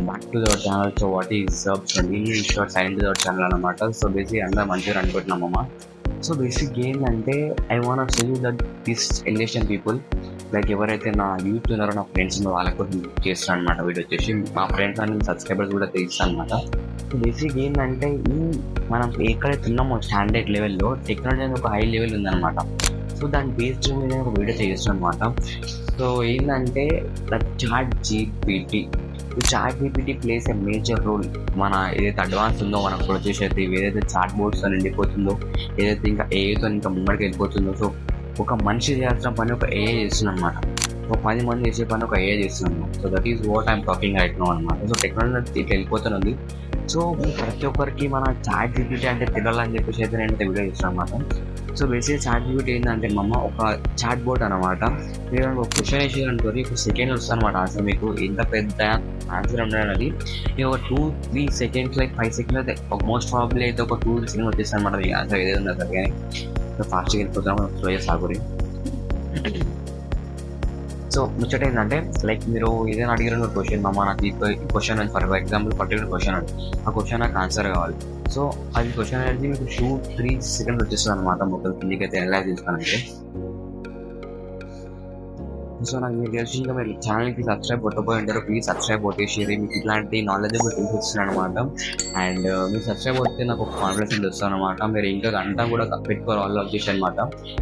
Back to our channel. So what is short sign to our channel అనమాట. So basic అందరూ మంచిగా అనుకుంటున్నామమ్మా. So basic ఏంటంటే I want to tell you that this Indian people like ఎవరైతే నా youth ఉన్నారో నా ఫ్రెండ్స్ వాళ్ళకు కూడా చేస్తాను అనమాట. వీడియో వచ్చేసి మా ఫ్రెండ్స్ అండ్ సబ్స్క్రైబర్స్ కూడా తెలుస్తాను అనమాట. సో బేసిక్ ఏంటంటే ఈ మనం ఎక్కడైతే ఉన్నామో స్టాండర్డ్ లెవెల్లో టెక్నాలజీ అనేది ఒక హై లెవెల్ ఉందన్నమాట. సో దాని బేస్డ్ మీద ఒక వీడియో చేస్తాను అనమాట. సో ఏంటంటే chat GPT place a major role. మన ఏదైతే అడ్వాన్స్ ఉందో మనకు ప్రొసెస్ అయితే ఏదైతే చాట్ బోర్డ్స్తో నిండిపోతుందో, ఏదైతే ఇంకా ఏఐతో ఇంకా ముంబడికి వెళ్ళిపోతుందో, సో ఒక మనిషి చేయాల్సిన పని ఒక ఏఐ చేస్తుంది అనమాట. ఒక 10 మంది చేసే పని ఒక ఏఐ చేస్తుంది అనమాట. So that is what I'm talking right now అనమాట. సో టెక్నాలజీ ఇట్లా వెళ్ళిపోతుంది. సో ప్రతి ఒక్కరికి మన చాట్ జీపీటీ అంటే తెలియాలని చెప్పేసి అయితే నేను వీడియో చేస్తాను అనమాట. సో బేసిక్గా చాట్ జీపీటీ ఏంటంటే ఒక చాట్ బోర్డ్ అనమాట. మీరు ఒక క్వశ్చన్ వేసేయాలనుకోరి ఒక సెకండ్ వస్తుంది అనమాట ఆన్సర్. మీకు ఎంత పెద్ద ఆన్సర్ ఉండదు, ఒక 2-3 సెకండ్స్ లైక్ 5 సెకండ్స్ అయితే మోస్ట్ ప్రాబ్లీ అయితే ఒక 2 సెకండ్స్ వచ్చేస్తాను అనమాట. మీకు ఆన్సర్ ఏదైతే ఉందో సరే కానీ ఫాస్ట్గా వెళ్ళిపోతాం స్లో సాగురి. సో ముచ్చట ఏంటంటే లైక్ మీరు ఏదైనా అడిగిన క్వశ్చన్ నాకు ఈ question for example particular question అండి, ఆ క్వశ్చన్ నాకు ఆన్సర్ కావాలి. సో అది క్వశ్చన్ అనేది మీకు 2-3 సెకండ్స్ వచ్చేస్తుంది అనమాట. మొత్తం కిందికి అయితే ఎలా తీసుకోనంటే. సో నాకు మీరు తెలిసి ఇంకా మీరు ఛానల్కి సబ్స్క్రైబ్ కొట్టబోయి ఉంటారు. ప్లీజ్ సబ్స్క్రైబ్ కొట్టేసి మీకు ఇట్లాంటి నాలెడ్జబుల్ టిప్స్ ఇస్తున్నాను అనమాట. అండ్ మీరు సబ్స్క్రైబ్ కొడితే నాకు ఒక కాన్ఫిడెన్స్ వస్తుంది అనమాట. మీరు ఇంకా గంట కూడా పెట్టుకోవాలి వాళ్ళు వచ్చేసి అనమాట.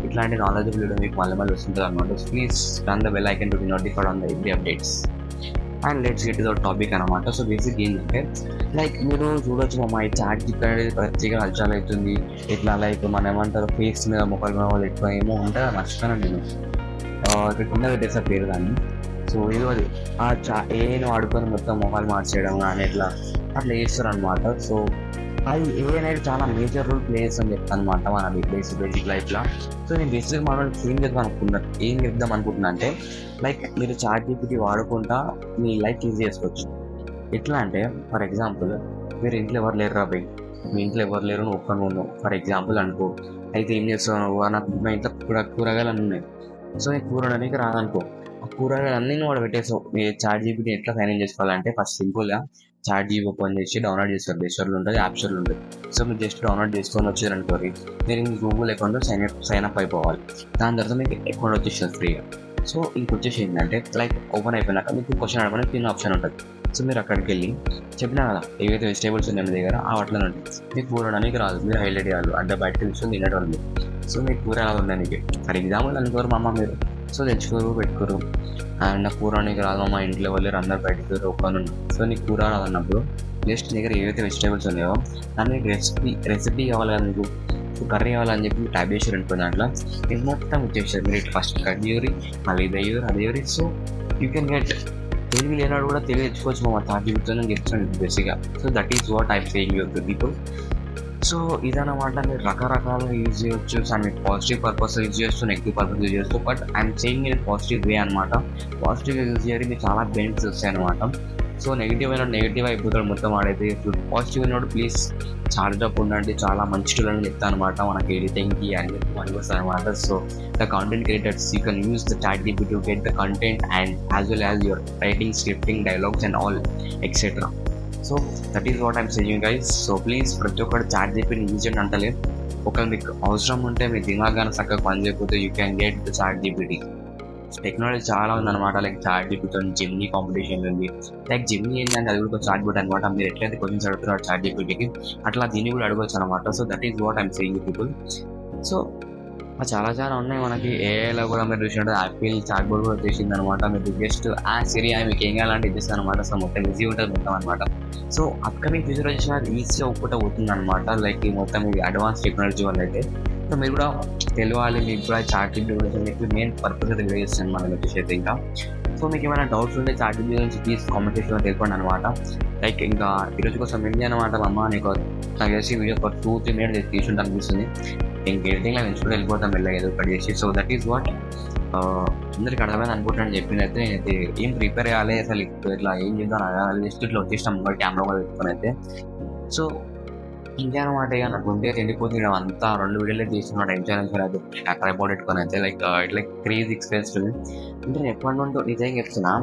ఇట్లాంటి నాలెడ్జబుల్ వీడియో మీకు మళ్ళీ వస్తుంటుంది అనమాట. Please turn the bell icon to be notified on the every updates. And let's get to the topic అనమాట. సో బేసిక్ ఏంటంటే లైక్ మీరు చూడొచ్చు మా ఈ చాట్ జీపీటీ అనేది ప్రత్యేక హల్చల్ అవుతుంది. ఇట్లా లైక్ మనం ఏమంటారు ఫేస్ మీద మొక్కల మీద వాళ్ళు ఎక్కువ ఏమో ఉంటుంది మర్చిపోయాను నేను ఇక్కడ కింద పెట్టేసా పేరు కానీ. సో ఏదో అది ఏను ఆడుకొని మొత్తం మొహాలు మార్చేయడం కానీ అట్లా చేస్తారు అనమాట. సో అది ఏ అనేది చాలా మేజర్ రోల్ ప్లే చేస్తాను చెప్తాను అనమాట మన బేసిక్ లైఫ్లో. సో నేను బేసిక్గా మనం ఏం చెప్దాం అనుకుంటున్నా అంటే లైక్ మీరు చాట్ జీపీటీ వాడుకుంటా మీ లైఫ్ ఈజీ చేసుకోవచ్చు. ఎట్లా అంటే ఫర్ ఎగ్జాంపుల్ మీరు ఇంట్లో ఎవరు లేరు రాబోయ్, మీ ఇంట్లో ఎవరు లేరు నువ్వు ఒక్కను ఉన్నావు ఫర్ ఎగ్జాంపుల్ అనుకో. అయితే ఏం చేస్తావు నువ్వు, నాకు మా ఇంట్లో కూరగాయలు అన్నీ ఉన్నాయి. సో నీకు కూర వండడానికి రాదనుకో, ఆ కూరగాయలు అన్నీ నువ్వు వాడు పెట్టేసావు. మీ చాట్ జీపీటీ ఎట్లా సైన్ ఇన్ చేసుకోవాలంటే ఫస్ట్ సింపుల్గా చాట్ జీపీ ఓపెన్ చేసి డౌన్లోడ్ చేస్తారు. ప్లే స్టోర్లో ఉంటుంది, యాప్ స్టోర్లో ఉంటుంది. సో మీరు జస్ట్ డౌన్లోడ్ చేసుకొని వచ్చారనుకోరి మీరు ఇంక గూగుల్ అకౌంట్లో సైన్ అప్ అయిపోవాలి. దాని తర్వాత మీకు అకౌంట్ వచ్చేస్తుంది ఫ్రీగా. సో ఇంకొచ్చేసి ఏంటంటే లైక్ ఓపెన్ అయిపోయినాక మీకు క్వశ్చన్ అడగడానికి 3 ఆప్షన్ ఉంటుంది. సో మీరు అక్కడికి వెళ్ళి చెప్పినా కదా ఏవైతే వెజిటేబుల్స్ ఉన్నాయి మీ దగ్గర ఆ వాటిలో ఉంటాయి. మీకు కూర వండడానికి రాదు, మీరు హైలైట్ చేయాలి అంటే బయటకు తీసుకొని తినేటోళ్ళు. సో మీకు కూర ఎలా ఉండడానికి ఫర్ ఎగ్జాంపుల్ అనుకోరు మా అమ్మ మీరు. సో తెచ్చుకోరు పెట్టుకోరు అండ్ నాకు కూర వండడానికి రాదు మా ఇంట్లో వాళ్ళు అందరు బయటకు ఒక్కను. సో నీకు కూర రాదన్నప్పుడు జస్ట్ దగ్గర ఏవైతే వెజిటేబుల్స్ ఉన్నాయో దాన్ని మీకు రెసిపీ కావాలి కదా, మీకు కర్రీ కావాలని చెప్పి మీరు టైప్ చేసి అనుకున్న దాంట్లో మీరు మొత్తం వచ్చేసారు. మీరు ఫస్ట్ కట్ చేయరు, మళ్ళీ ఇది అయ్యారు అది అయ్యారు. So you can get Telugu లేనాడు కూడా తెలుగు తెచ్చుకోవచ్చు మా చాట్ జీపీటీతో చెప్తాను బేసిక్గా. So that is what I saying your to people. So ఇదన్నమాట మీరు రకరకాలుగా యూజ్ చేయొచ్చు. సో మీరు పాజిటివ్ పర్పస్ యూజ్ చేయొచ్చు, నెగిటివ్ పర్పస్ యూజ్ చేయొచ్చు. But I'm saying in positive way అనమాట. పాజిటివ్గా యూజ్ చేయడం మీకు చాలా బెనిఫిట్స్ వస్తాయి అనమాట. సో నెగిటివ్ అయినా నెగిటివ్ అయిపోతాడు మొత్తం ఆడైతే. పాజిటివ్ అయినప్పుడు ప్లీజ్ చార్జ్ అప్ ఉండండి. చాలా మంచి టూల్ చెప్తాను అనమాట మనకి ఎడిటింగ్కి అని చెప్పి మనకి వస్తాయి అనమాట. So the content creators you can use the ChatGPT to get the content and as well as your writing, scripting, dialogues and all etcetera. So that is what I'm saying guys. So please ప్రతి ఒక్కరు chat GPT use చేయండి అంటలే. ఒకవేళ మీకు అవసరం ఉంటే మీ దిమాగానే చక్కగా పని చేయకపోతే you can get the ChatGPT. Technology చాలా ఉందన్నమాట. లైక్ చాట్ జీపీటీతో జిమ్నీ కాంపిటీషన్ ఉంది. లైక్ జిమ్నీ ఏంటంటే అది కూడా చాట్ బోట్ అనమాట. మీరు ఎట్లయితే క్వశ్చన్స్ అడుగుతున్నారు చాట్ జీపీటీకి అట్లా దీన్ని కూడా అడగవచ్చు అనమాట. So that is what I'm saying people. So చాలా ఉన్నాయి మనకి. ఏఐలో కూడా మీరు చూసినట్టు యాపిల్ చాట్ బోర్డ్ కూడా చేసింది అనమాట. మీరు జస్ట్ సిరి మీకు ఏం కావాలంటే ఇచ్చేస్తాను అనమాట. సో మొత్తం ఈజీ ఉంటుంది మొత్తం అనమాట. సో అప్కమింగ్ ఫ్యూచర్ వచ్చిన ఈజీగా ఒక్కటే అవుతుంది అనమాట. లైక్ ఈ మొత్తం ఇది అడ్వాన్స్ టెక్నాలజీ వల్ల అయితే. సో మీరు కూడా తెలియాలి, మీకు కూడా చాట్ జీపీటీ గురించి మీకు మెయిన్ పర్పస్ అయితే వీడియో చేస్తాను మనం వచ్చేసి అయితే. ఇంకా సో మీకు ఏమైనా డౌట్స్ ఉంటే చాట్ జీపీటీ గురించి ప్లీజ్ కామెంట్ సెక్షన్లో తెలిపండి అనమాట. లైక్ ఇంకా ఈరోజు కోసం ఏంటి అనమాట అమ్మ నీకు నాకు చేసి వీడియో ఒక 2-3 మినిట్స్ తీసుకుంటా అనిపిస్తుంది. ఇంక ఎడిటింగ్లో ఎంచుకుంటూ వెళ్ళిపోతాం మెల్లగా ఏదో ఒకటి చేసి. సో దట్ ఈస్ వాట్ అందరికి అర్థమైంది అనుకుంటాను చెప్పింది అయితే. నేనైతే ఏం ప్రిపేర్ చేయాలి అసలు ఇట్లా ఏం చేద్దాం జస్ట్ ఇట్లా వచ్చేసినాం కెమెరా కూడా పెట్టుకొని అయితే. సో ఇంకేనమాట ఇక నాకు ఉంటే ఎండిపోతుంది అంతా 2 వీడియోలే తీసుకున్నాడు ఎంజాయ్ అది ట్రైపాడ్ పెట్టుకొని అయితే లైక్ లైక్ క్రేజ్ ఎక్స్పీరియన్స్. అంటే నేను ఎప్పటి నుండో నిజంగా చెప్తున్నా,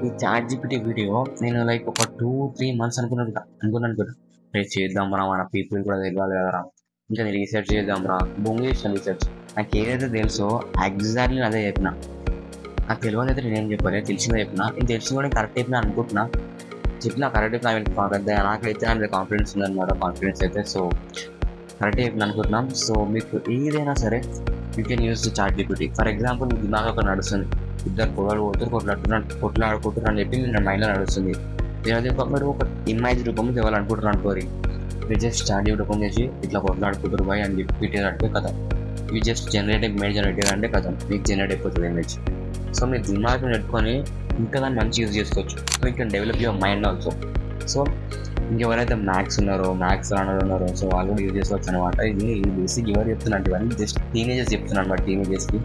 ఈ ChatGPT వీడియో నేను లైక్ ఒక 2-3 మంత్స్ అనుకున్నాను రేపు చేద్దాం రా, మన పీపుల్ కూడా తెలియాలి కదరా, ఇంకా నేను రీసెర్చ్ చేద్దాం రా, బొంగు చేసిన రీసెర్చ్. నాకు ఏదైతే తెలుసో ఎగ్జాక్ట్లీ అదే చెప్పిన. నాకు తెలియదు అయితే నేనేం చెప్పాలి, తెలిసిందే చెప్పిన. నేను తెలిసింది కూడా కరెక్ట్ చెప్పిన అనుకుంటున్నా, చెప్పిన కరెక్ట్ చెప్పిన పెద్ద నాకైతే అందులో కాన్ఫిడెన్స్ ఉందన్నమాట. కాన్ఫిడెన్స్ అయితే సో కరెక్ట్ చెప్పిన అనుకుంటున్నాం. సో మీకు ఏదైనా సరే you can use the ChatGPT. For example మీకు దిమాగ్ ఒక నడుస్తుంది, ఇద్దరు పొగలు పోతారు, కొట్లాడుకుంటున్నారు అని చెప్పి మీ మైండ్లో నడుస్తుంది. అది మీరు ఒక ఇమేజ్ రూపంలో ఇవ్వాలనుకుంటున్నారు అనుకోరి, మీరు జస్ట్ ChatGPT రూపం చేసి ఇట్లా కొట్లాడుకుంటారు బాయ్ అని చెప్పి పెట్టారంటే కదా, ఇవి జస్ట్ జనరేట్ ఇమేజ్ జనరేట్ అంటే కదా మీకు జనరేట్ అయిపోతుంది ఇమేజ్. సో మీరు దిమాగ్ పెట్టుకొని ఇంకా దాన్ని మంచి యూజ్ చేసుకోవచ్చు. So you can develop your mind also. So ఇంకెవరైతే మ్యాథ్స్ ఉన్నారో సో వాళ్ళు కూడా యూజ్ చేసుకోవచ్చు అనమాట. ఇది బేసిక్ ఎవరు చెప్తున్నారు ఇవన్నీ జస్ట్ టీనేజర్స్ చెప్తున్నాను అనమాట. టీనేజర్స్కి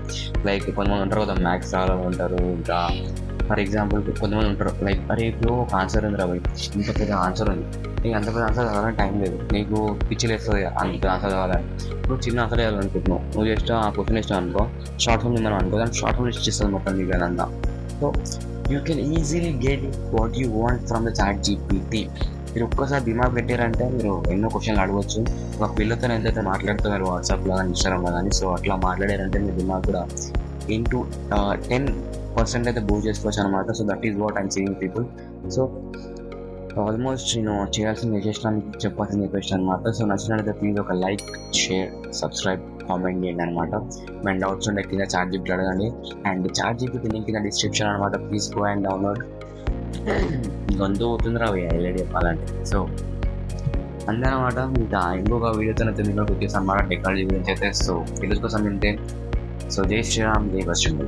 లైక్ కొంతమంది ఉంటారు కదా మ్యాథ్స్ రావాలని ఉంటారు, ఇంకా ఫర్ ఎగ్జాంపుల్ కొంతమంది ఉంటారు లైక్ అరే ఇప్పుడు ఒక ఆన్సర్ ఉంది రాబోయ్, ఇంత పెద్ద ఆన్సర్ ఉంది, నీకు అంత పెద్ద ఆన్సర్ చదవాలని టైం లేదు, నీకు పిచ్చిలు వేస్తుంది అంత పెద్ద ఆన్సర్ చదవాలని. ఇప్పుడు చిన్న ఆన్సర్ వేయాలనుకుంటున్నావు, నువ్వు జస్ట్ ఆ క్వశ్చన్ ఇష్టం అనుకో, షార్ట్ ఫామ్ మనం అనుకో, దాన్ని షార్ట్ ఫామ్ లిస్ట్ ఇస్తుంది మొత్తం మీకు అదంతా. So you can easily get what you want from the ChatGPT. మీరు ఒక్కసారి దిమాగ్ పెట్టారంటే మీరు ఎన్నో క్వశ్చన్లు అడగవచ్చు. ఒక పిల్లతో ఎంతైతే మాట్లాడుతున్నారు వాట్సాప్లో కానీ ఇన్స్టాగ్రామ్లో కానీ, సో అట్లా మాట్లాడారంటే మీ దిమాగ్ కూడా into 10% అయితే బూస్ట్ చేసుకోవచ్చు అనమాట. So that is what I'm seeing people. So almost నేను చేయాల్సిన మీకు చెప్పాల్సింది చెప్పేసి అనమాట. సో నచ్చినట్లయితే ప్లీజ్ ఒక లైక్, షేర్, సబ్స్క్రైబ్, కామెంట్ చేయండి అనమాట. మన డౌట్స్ ఉంటే కింద ChatGPT అడగండి. అండ్ ChatGPT లింక్ కింద డిస్క్రిప్షన్ అనమాట. Please go and download. గొంతు అవుతుందిరా హైలైట్ చెప్పాలంటే. సో అందరమాట ఇంకా ఇంకొక వీడియోతో అయితే మీకు వచ్చేసి అనమాట టెక్నాలజీ గురించి అయితే. సో వీడియోస్ కోసం వింటే సో జై శ్రీరామ్, జై పశ్చిమ.